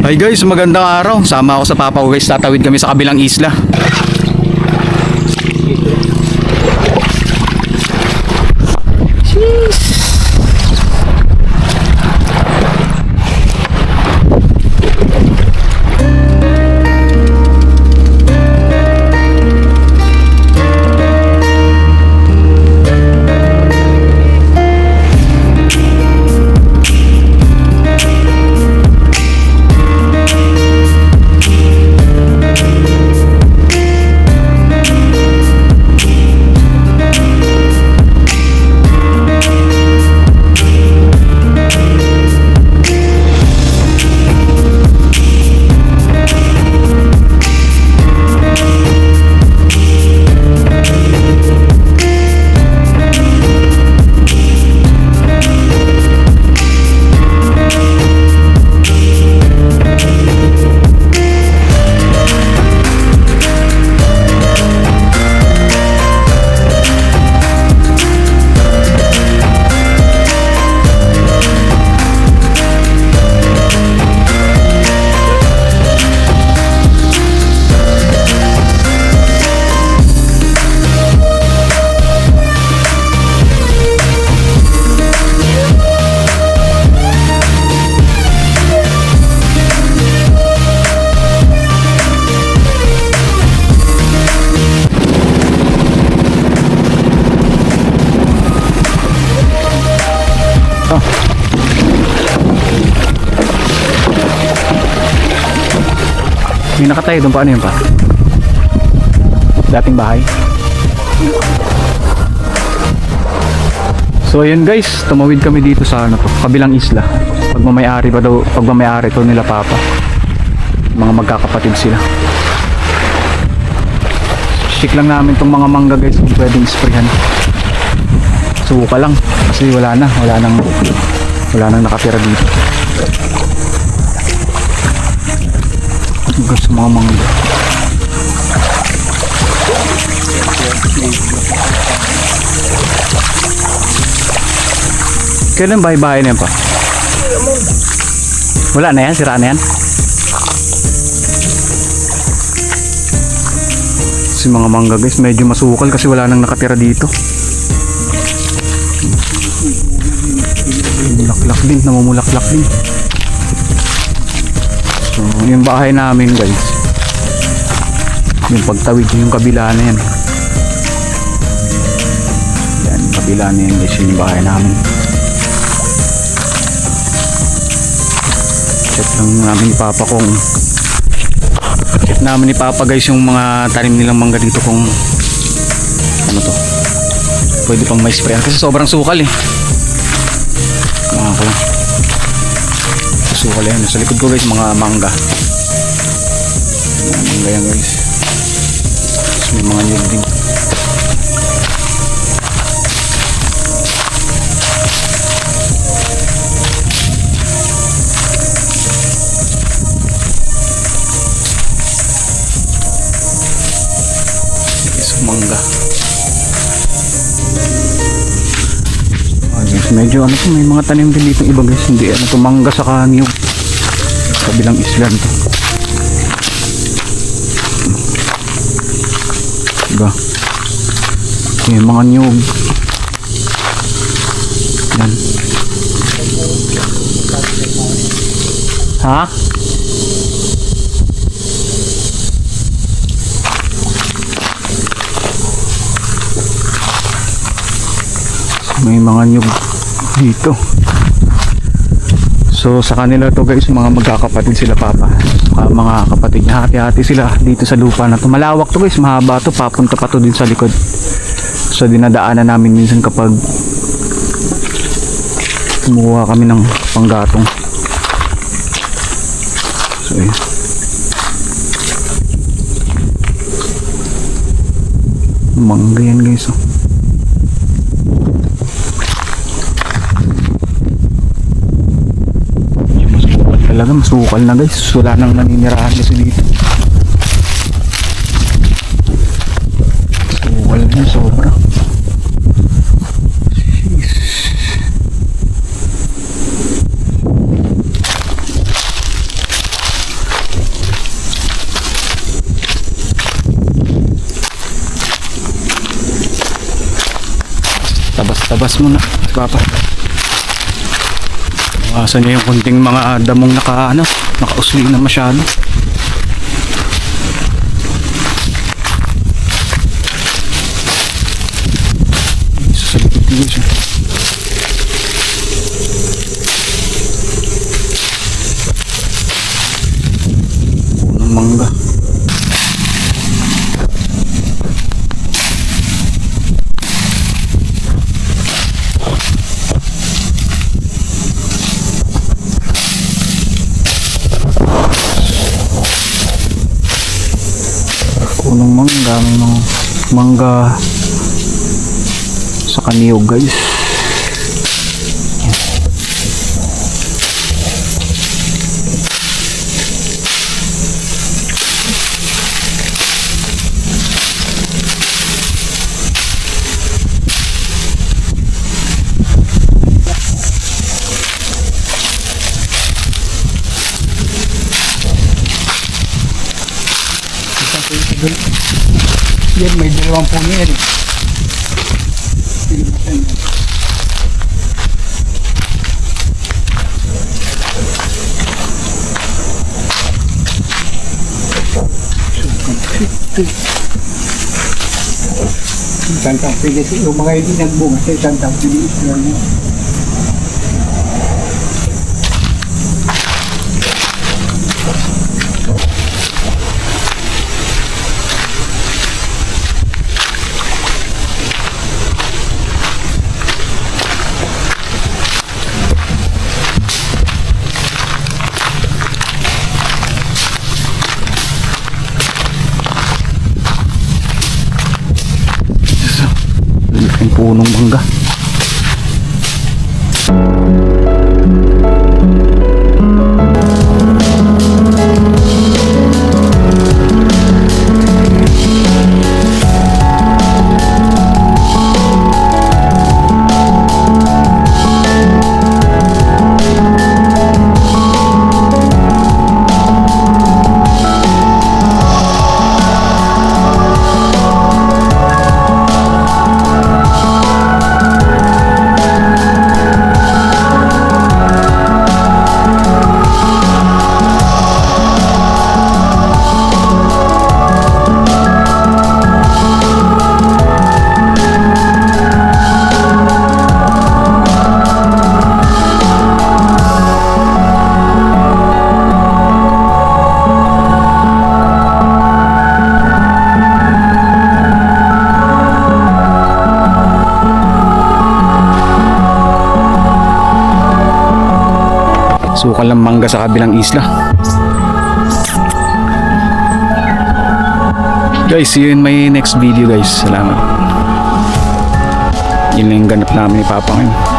Hi guys, magandang araw. Sama ako sa papa ko guys. Tatawid kami sa kabilang isla. May nakatayo doon, paano yun pa? Dating bahay. So ayun guys, tumawid kami dito sa ano to, kabilang isla. Pagmamayari pa daw, pagmamayari to nila papa. Mga magkakapatid sila. Shik lang namin tong mga mangga guys, kung pwedeng sprayhan. Suka lang kasi wala nang nakatira dito. Hanggang sa mga mangga. Kailan bahay-bahay na yan pa? Wala na yan? Sira na yan? Si mga mangga guys medyo masukal kasi wala nang nakatira dito. Namumulaklak din. So, yung bahay namin guys, yung pagtawid yung kabila na yan. Yan, kabila na yan guys, yung bahay namin. Check lang namin ni papa kung check namin ni papa guys yung mga tanim nilang mangga dito kung ano to, pwede pang may sprayan kasi sobrang sukal eh. Sukal yan. Sa likod ko guys mga mangga. Mga mangga yan guys. Tapos may mga nyug din. So mangga. Medyo ano to, may mga tanim din dito iba guys, hindi ano to, mangga sa kanyog kabilang isla to. Diba may mga nyug yan. Ha? May mga nyug dito. So sa kanila to guys, mga magkakapatid sila papa, mga kapatid niya, hati-hati sila dito sa lupa na to. Malawak to guys, mahaba to, papunta pa to din sa likod. So dinadaanan namin minsan kapag kumuha kami ng panggatong. So yun. Mangga yan guys oh. Talaga masukal na guys, wala nang naninirahan kasi dito. Sukal na sobra. Tabas muna si Papa. Iwasan niya yung kunting mga damong nakausli na masyado. Sa likod dito siya. Punong mangga. Punong mangga, may mga mangga sa kaniyog guys. Yan, may 20 yan eh. Isang taong pilis, yung mga hindi nagbunga sa isang taong pilis lang yun. Laking punong mangga. Sukal ng mangga sa kabilang isla. Guys, see you in my next video guys. Salamat. Yun lang yung ganap namin ni Papa ngayon.